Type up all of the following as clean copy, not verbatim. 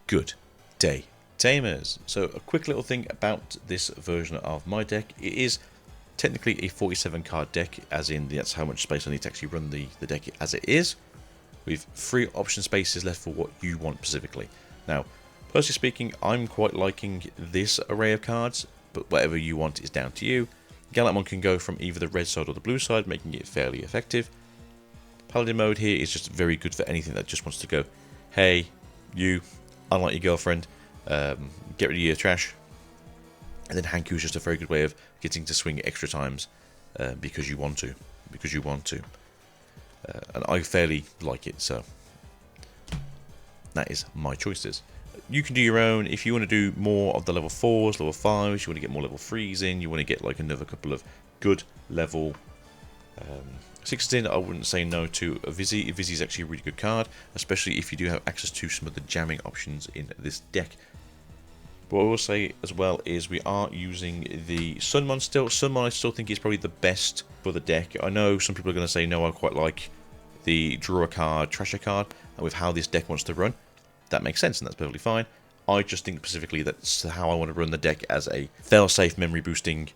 Good day, Tamers. So a quick little thing about this version of my deck. It is technically a 47 card deck, as in that's how much space I need to actually run the deck as it is, with 3 option spaces left for what you want specifically. Now, personally speaking, I'm quite liking this array of cards, but whatever you want is down to you. GraceNovamon can go from either the red side or the blue side, making it fairly effective. Paladin mode here is just very good for anything that just wants to go, hey, you, unlike your girlfriend, get rid of your trash. And then Hanku is just a very good way of getting to swing extra times because you want to. And I fairly like it, so that is my choices. You can do your own. If you want to do more of the level 4s, level 5s, you want to get more level 3s in, you want to get like another couple of good level 6s in, I wouldn't say no to a Vizzy. Vizzy is actually a really good card, especially if you do have access to some of the jamming options in this deck. What I will say as well is we are using the Sunmon still. Sunmon I still think is probably the best for the deck. I know some people are going to say no, I quite like the draw a card, trash a card, and with how this deck wants to run, that makes sense and that's perfectly fine. I just think specifically that's how I want to run the deck as a fail-safe memory boosting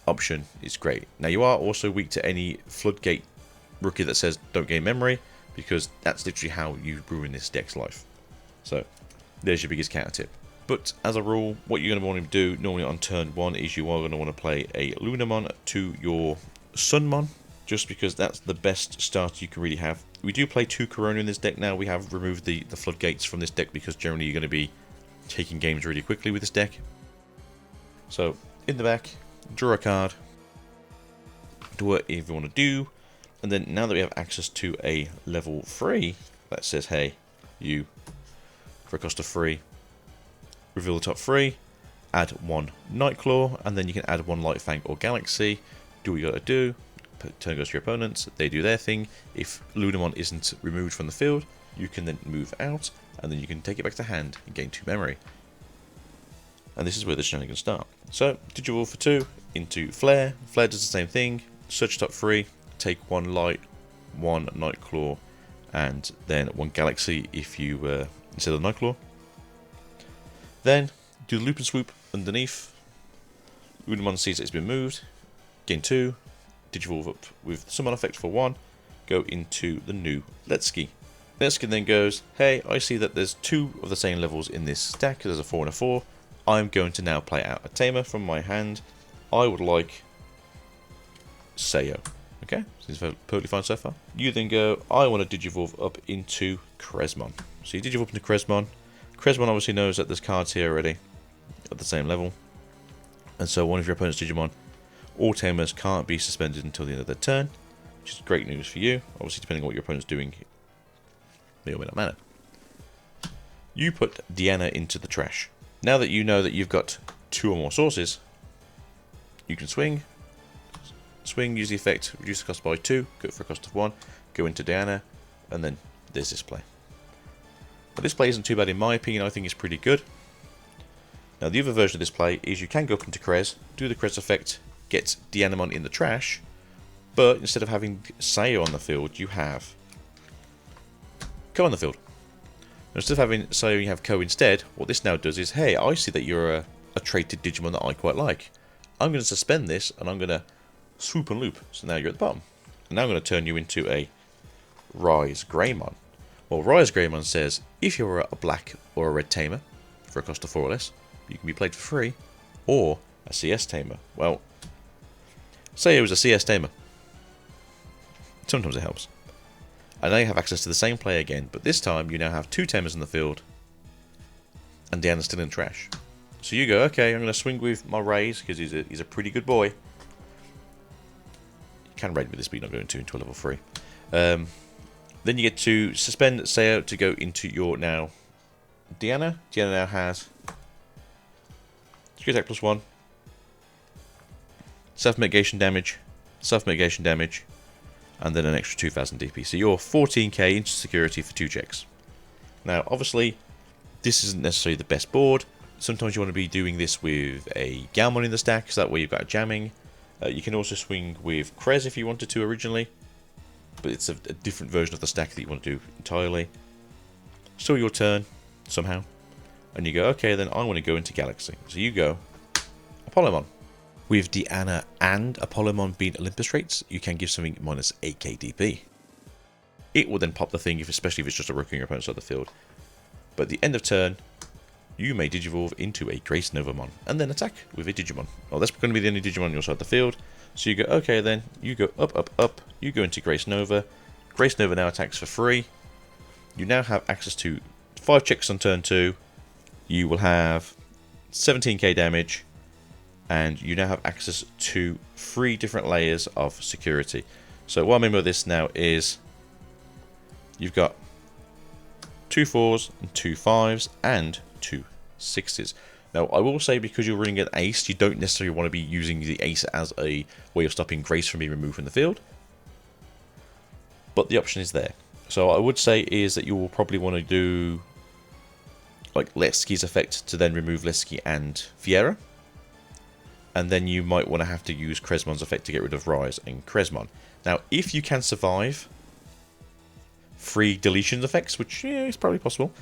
option is great. Now you are also weak to any floodgate rookie that says don't gain memory, because that's literally how you ruin this deck's life. So there's your biggest counter tip. But as a rule, what you're going to want to do normally on turn 1 is you are going to want to play a Lunamon to your Sunmon, just because that's the best start you can really have. We do play 2 Corona in this deck now. We have removed the floodgates from this deck because generally you're going to be taking games really quickly with this deck. So in the back, draw a card, do whatever you want to do, and then now that we have access to a level 3 that says, hey, you, for a cost of 3, reveal the top 3, add 1 Nightclaw, and then you can add 1 Light Fang or Galaxy. Do what you gotta do. Turn goes to your opponents, they do their thing. If Lunamon isn't removed from the field, you can then move out, and then you can take it back to hand and gain 2 memory. And this is where the shenanigans start. So, Digivolve for 2 into Flare. Flare does the same thing. Search top 3, take 1 Light, 1 Nightclaw, and then 1 Galaxy if you instead of Nightclaw. Then do the loop and swoop underneath. Lunamon sees that it's been moved. Gain 2. Digivolve up with summon effect for 1. Go into the new Letski. Letski then goes, hey, I see that there's 2 of the same levels in this stack. There's a 4 and a 4. I'm going to now play out a Tamer from my hand. I would like Sayo. Okay, seems perfectly fine so far. You then go, I want to Digivolve up into GraceNovamon. So you Digivolve into GraceNovamon. GraceNovamon obviously knows that there's cards here already at the same level. And so one of your opponent's Digimon or Tamers can't be suspended until the end of their turn, which is great news for you. Obviously, depending on what your opponent's doing, may or may not matter. You put Deanna into the trash. Now that you know that you've got 2 or more sources, you can swing, use the effect, reduce the cost by 2, go for a cost of 1, go into Deanna, and then there's this play. But this play isn't too bad in my opinion. I think it's pretty good. Now the other version of this play is you can go up into Krez, do the Krez effect, get Deanamon in the trash, but instead of having Sayo on the field, you have Ko on the field. Now, instead of having Sayo, you have Ko instead. What this now does is, hey, I see that you're a traded Digimon that I quite like. I'm going to suspend this, and I'm going to swoop and loop. So now you're at the bottom. And now I'm going to turn you into a Rise Greymon. Well, Rise Greymon says, if you're a black or a red Tamer, for a cost of 4 or less, you can be played for free, or a CS Tamer. Well, Sayo is a CS Tamer. Sometimes it helps. And now you have access to the same play again, but this time you now have 2 Tamers in the field, and Deanna's still in trash. So you go, okay, I'm going to swing with my Raise, because he's a pretty good boy. You can raid with this, but you're not going to until level 3. Then you get to suspend Sayo to go into your now Deanna. Deanna now has Secret Attack +1, self-mitigation damage, and then an extra 2000 DP. So you're 14k into security for 2 checks. Now, obviously, this isn't necessarily the best board. Sometimes you want to be doing this with a Galmon in the stack, so that way you've got jamming. You can also swing with Krez if you wanted to originally, but it's a different version of the stack that you want to do entirely. Still your turn, somehow. and you go, okay, then I want to go into Galaxy. So you go Apollomon. With Diana and Apollomon being Olympus traits, you can give something minus 8k DP. It will then pop the thing, especially if it's just a rookie on your opponent's side of the field. But at the end of turn, you may Digivolve into a GraceNovamon, and then attack with a Digimon. Well, that's going to be the only Digimon on your side of the field. So you go, okay then, you go up, up, up, you go into GraceNova. GraceNova now attacks for free. You now have access to 5 checks on turn 2. You will have 17k damage, and you now have access to 3 different layers of security. So what I mean by this now is, you've got 2 4s and 2 5s and 2 6s. Now, I will say, because you're running an ace, you don't necessarily want to be using the ace as a way of stopping Grace from being removed from the field. But the option is there. So I would say is that you will probably want to do like Lesky's effect to then remove Lesky and Fiera. And then you might want to have to use Kresmon's effect to get rid of Rise and Kresmon. Now, if you can survive 3 deletions effects, which is probably possible,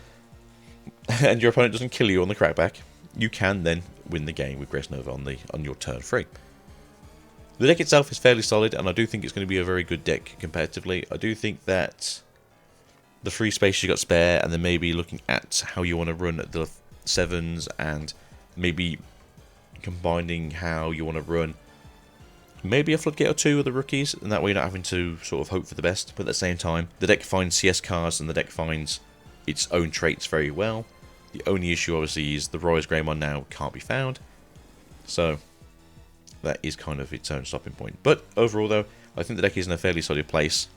and your opponent doesn't kill you on the crackback, you can then win the game with GraceNova on your turn 3. The deck itself is fairly solid, and I do think it's going to be a very good deck competitively. I do think that the free space you got spare, and then maybe looking at how you want to run the 7s, and maybe combining how you want to run maybe a Floodgate or 2 of the rookies, and that way you're not having to sort of hope for the best. But at the same time, the deck finds CS cards, and the deck finds its own traits very well. The only issue obviously is the Rise Greymon now can't be found, so that is kind of its own stopping point. But overall though, I think the deck is in a fairly solid place.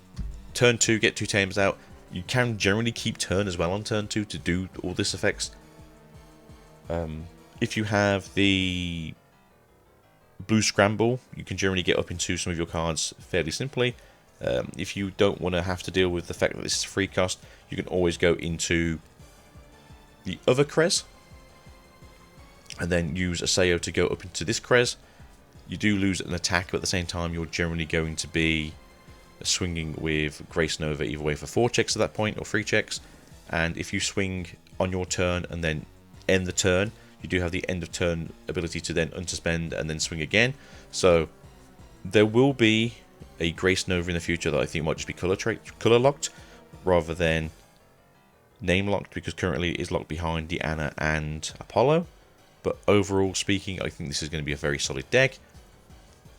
Turn 2, get 2 Tamers out. You can generally keep turn as well on turn 2 to do all this effects. If you have the Blue Scramble, you can generally get up into some of your cards fairly simply. If you don't want to have to deal with the fact that this is a free cost, you can always go into the other Kres and then use Aseo to go up into this Kres. You do lose an attack, but at the same time you're generally going to be swinging with GraceNova either way for 4 checks at that point, or 3 checks. And if you swing on your turn and then end the turn, you do have the end of turn ability to then unsuspend and then swing again. So there will be a GraceNova in the future that I think might just be color locked rather than name locked, because currently it is locked behind Diana and Apollo. But overall speaking, I think this is going to be a very solid deck.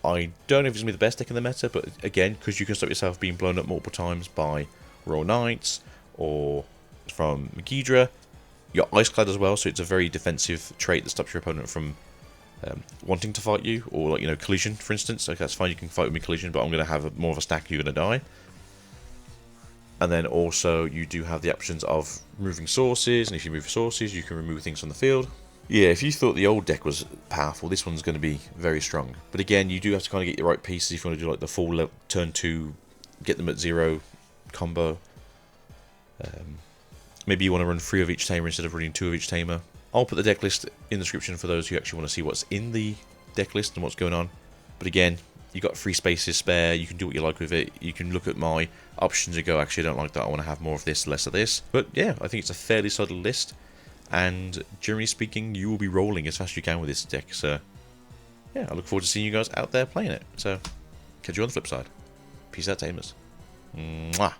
I don't know if it's going to be the best deck in the meta, but again, because you can stop yourself being blown up multiple times by Royal Knights or from Megidra, you're Iceclad as well, so it's a very defensive trait that stops your opponent from wanting to fight you, or like, you know, collision, for instance. Okay, that's fine, you can fight with me collision, but I'm going to have more of a stack, you're going to die. And then also you do have the options of removing sources, and if you move sources, you can remove things from the field. Yeah, if you thought the old deck was powerful, this one's going to be very strong. But again, you do have to kind of get your right pieces if you want to do like the full turn 2, get them at 0 combo. Maybe you want to run 3 of each tamer instead of running 2 of each tamer. I'll put the deck list in the description for those who actually want to see what's in the deck list and what's going on. But again, you've got 3 spaces spare, you can do what you like with it. You can look at my options and go, actually I don't like that, I want to have more of this, less of this. But yeah, I think it's a fairly solid list. And generally speaking, you will be rolling as fast as you can with this deck. So yeah, I look forward to seeing you guys out there playing it. So catch you on the flip side. Peace out, Tamers. Mwah.